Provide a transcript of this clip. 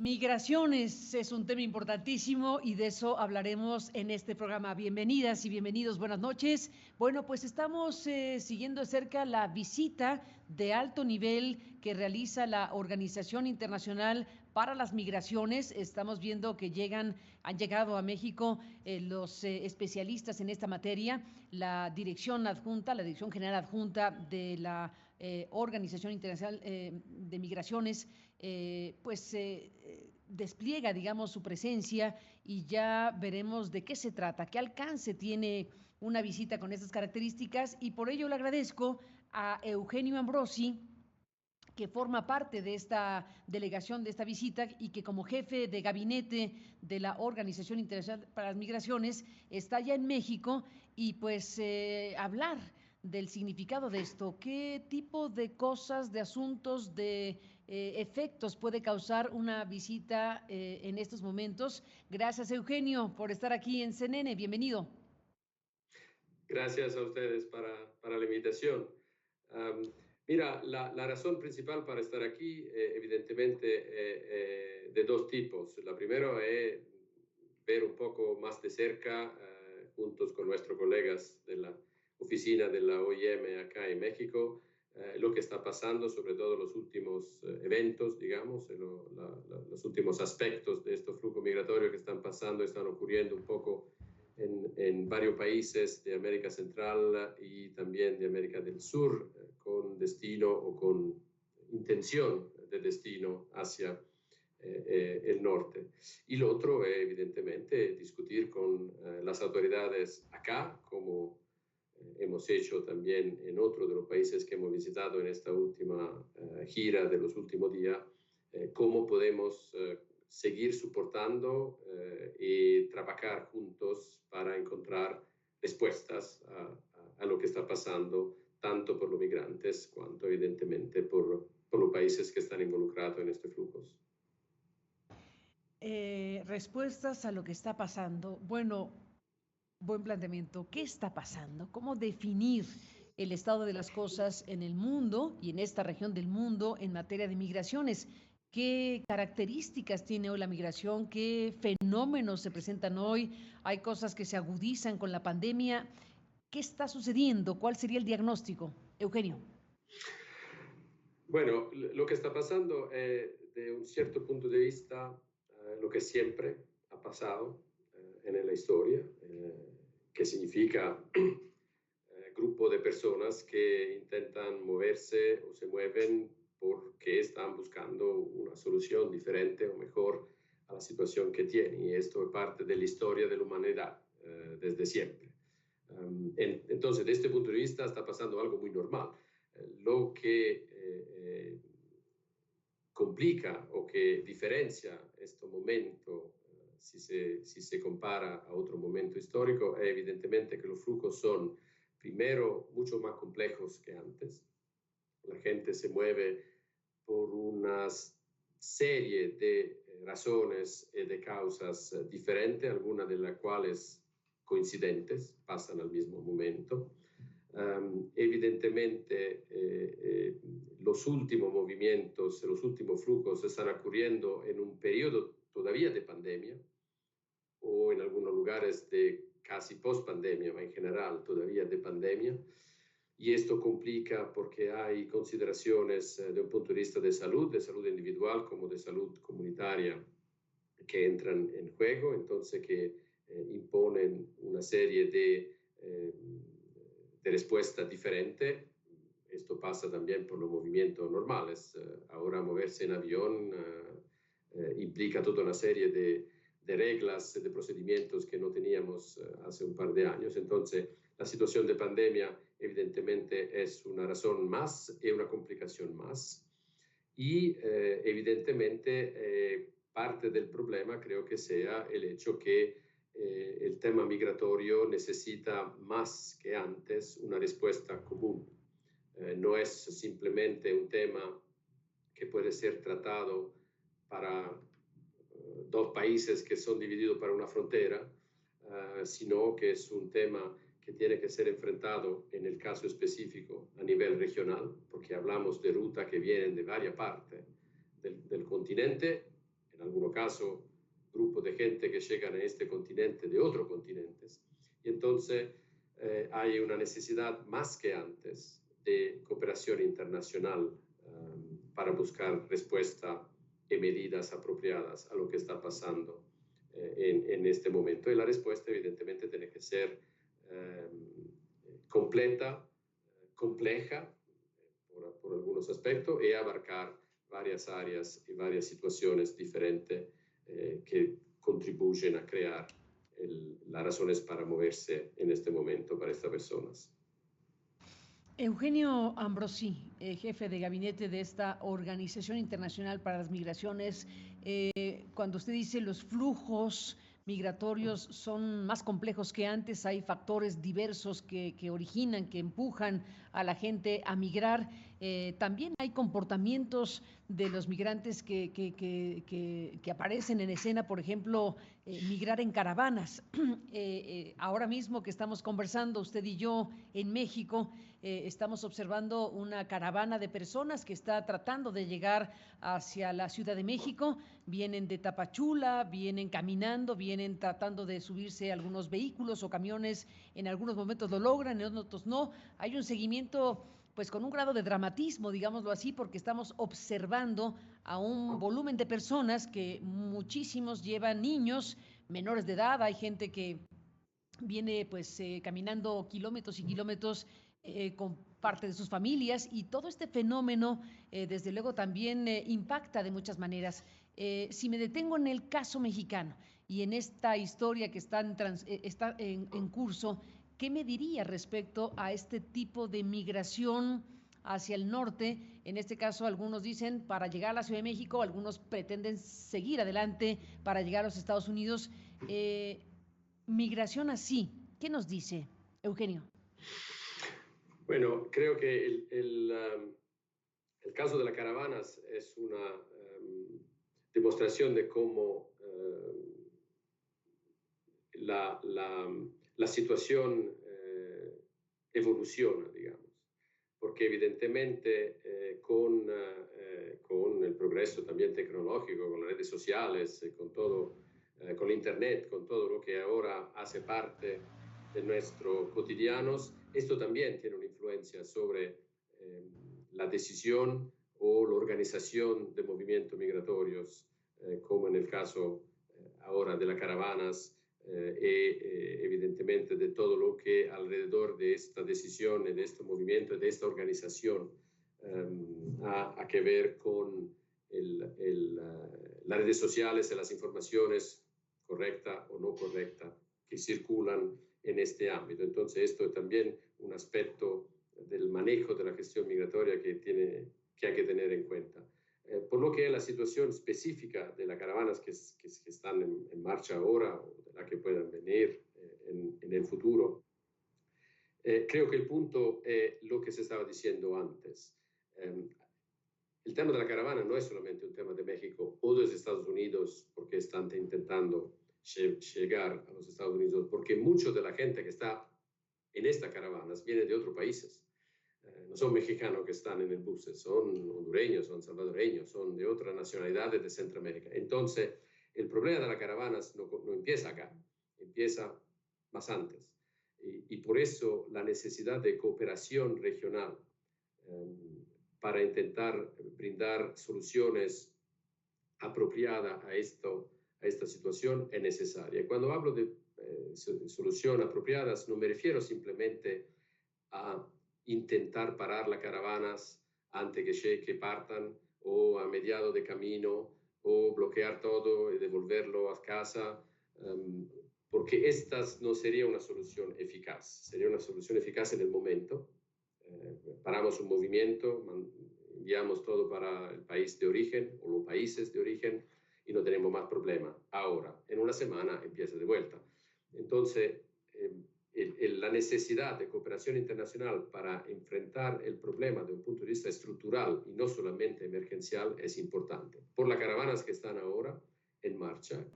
Migraciones es un tema importantísimo y de eso hablaremos en este programa. Bienvenidas y bienvenidos, buenas noches. Bueno, pues estamos siguiendo de cerca la visita de alto nivel que realiza la Organización Internacional para las Migraciones. Estamos viendo que han llegado a México los especialistas en esta materia, la dirección adjunta, la dirección general adjunta de la Organización Internacional de Migraciones, despliega, digamos, su presencia y ya veremos de qué se trata, qué alcance tiene una visita con estas características y por ello le agradezco a Eugenio Ambrosi, que forma parte de esta delegación, de esta visita y que como jefe de gabinete de la Organización Internacional para las Migraciones está ya en México y pues hablar del significado de esto, qué tipo de cosas, de asuntos, de efectos puede causar una visita en estos momentos. Gracias, Eugenio, por estar aquí en CNN. Bienvenido. Gracias a ustedes para la invitación. Mira, la razón principal para estar aquí, evidentemente, de dos tipos. La primera es ver un poco más de cerca, juntos con nuestros colegas de la oficina de la OIM acá en México, lo que está pasando, sobre todo los últimos eventos, digamos, los últimos aspectos de estos flujos migratorios que están pasando, están ocurriendo un poco en varios países de América Central y también de América del Sur, con destino o con intención de destino hacia el norte. Y lo otro es, evidentemente, discutir con las autoridades acá, como hemos hecho también en otros de los países que hemos visitado en esta última gira de los últimos días, cómo podemos seguir soportando y trabajar juntos para encontrar respuestas a lo que está pasando, tanto por los migrantes cuanto evidentemente por los países que están involucrados en estos flujos. Respuestas a lo que está pasando. Bueno, buen planteamiento. ¿Qué está pasando? ¿Cómo definir el estado de las cosas en el mundo y en esta región del mundo en materia de migraciones? ¿Qué características tiene hoy la migración? ¿Qué fenómenos se presentan hoy? ¿Hay cosas que se agudizan con la pandemia? ¿Qué está sucediendo? ¿Cuál sería el diagnóstico? Eugenio. Bueno, lo que está pasando es, de un cierto punto de vista, lo que siempre ha pasado en la historia, que significa grupo de personas que intentan moverse o se mueven porque están buscando una solución diferente o mejor a la situación que tienen. Y esto es parte de la historia de la humanidad desde siempre. Entonces, desde este punto de vista está pasando algo muy normal. Lo que complica o que diferencia este momento, si se compara a otro momento histórico, es evidentemente que los flujos son, primero, mucho más complejos que antes. La gente se mueve por una serie de razones y de causas diferentes, algunas de las cuales coincidentes, pasan al mismo momento. Evidentemente, los últimos movimientos, los últimos flujos están ocurriendo en un periodo todavía de pandemia o en algunos lugares de casi post-pandemia, ma en general todavía de pandemia. Y esto complica porque hay consideraciones de un punto de vista de salud individual como de salud comunitaria, que entran en juego, entonces que imponen una serie de respuesta diferente. Esto pasa también por los movimientos normales. Ahora moverse en avión implica toda una serie de reglas, de procedimientos que no teníamos hace un par de años. Entonces, la situación de pandemia evidentemente es una razón más y una complicación más. Y evidentemente parte del problema creo que sea el hecho que el tema migratorio necesita más que antes una respuesta común. No es simplemente un tema que puede ser tratado para dos países que son divididos por una frontera, sino que es un tema que tiene que ser enfrentado en el caso específico a nivel regional, porque hablamos de rutas que vienen de varias partes del continente, en algunos casos, grupos de gente que llegan a este continente de otros continentes. Y entonces hay una necesidad más que antes de cooperación internacional para buscar respuesta y medidas apropiadas a lo que está pasando en este momento. Y la respuesta evidentemente tiene que ser completa, compleja por algunos aspectos y abarcar varias áreas y varias situaciones diferentes que contribuyen a crear las razones para moverse en este momento para estas personas. Eugenio Ambrosi, jefe de gabinete de esta Organización Internacional para las Migraciones, cuando usted dice los flujos migratorios son más complejos que antes, hay factores diversos que originan, que empujan a la gente a migrar, también hay comportamientos de los migrantes que aparecen en escena, por ejemplo, migrar en caravanas. Ahora mismo que estamos conversando, usted y yo, en México, estamos observando una caravana de personas que está tratando de llegar hacia la Ciudad de México. Vienen de Tapachula, vienen caminando, vienen tratando de subirse a algunos vehículos o camiones. En algunos momentos lo logran, en otros no. Hay un seguimiento pues con un grado de dramatismo, digámoslo así, porque estamos observando a un volumen de personas que muchísimos llevan niños menores de edad. Hay gente que viene pues caminando kilómetros y kilómetros con parte de sus familias, y todo este fenómeno desde luego también impacta de muchas maneras. Si me detengo en el caso mexicano y en esta historia que está en curso, ¿qué me diría respecto a este tipo de migración hacia el norte? En este caso, algunos dicen para llegar a la Ciudad de México, algunos pretenden seguir adelante para llegar a los Estados Unidos. Migración así, ¿qué nos dice, Eugenio? Bueno, creo que el caso de las caravanas es una demostración de cómo la situación evoluciona, digamos, porque evidentemente con el progreso también tecnológico, con las redes sociales, con todo, con Internet, con todo lo que ahora hace parte de nuestros cotidianos, esto también tiene una influencia sobre la decisión o la organización de movimientos migratorios, como en el caso ahora de las caravanas, evidentemente de todo lo que alrededor de esta decisión, de este movimiento, de esta organización ha que ver con las redes sociales y las informaciones correctas o no correctas que circulan en este ámbito. Entonces esto es también un aspecto del manejo de la gestión migratoria que hay que tener en cuenta. Por lo que la situación específica de las caravanas que están en marcha ahora o de las que puedan venir en el futuro, creo que el punto es lo que se estaba diciendo antes. El tema de la caravana no es solamente un tema de México o de los Estados Unidos, porque están intentando llegar a los Estados Unidos, porque mucha de la gente que está en estas caravanas viene de otros países. No son mexicanos que están en el bus, son hondureños, son salvadoreños, son de otras nacionalidades de Centroamérica. Entonces, el problema de las caravanas no empieza acá, empieza más antes. Y por eso la necesidad de cooperación regional para intentar brindar soluciones apropiadas a esta situación es necesaria. Cuando hablo de soluciones apropiadas, no me refiero simplemente a intentar parar las caravanas antes que partan o a mediado de camino o bloquear todo y devolverlo a casa, porque esta no sería una solución eficaz. Sería una solución eficaz en el momento. Paramos un movimiento, enviamos todo para el país de origen o los países de origen y no tenemos más problema. Ahora, en una semana empieza de vuelta. Entonces, la necesidad de cooperación internacional para enfrentar el problema desde un punto de vista estructural y no solamente emergencial es importante. Por las caravanas que están ahora en marcha,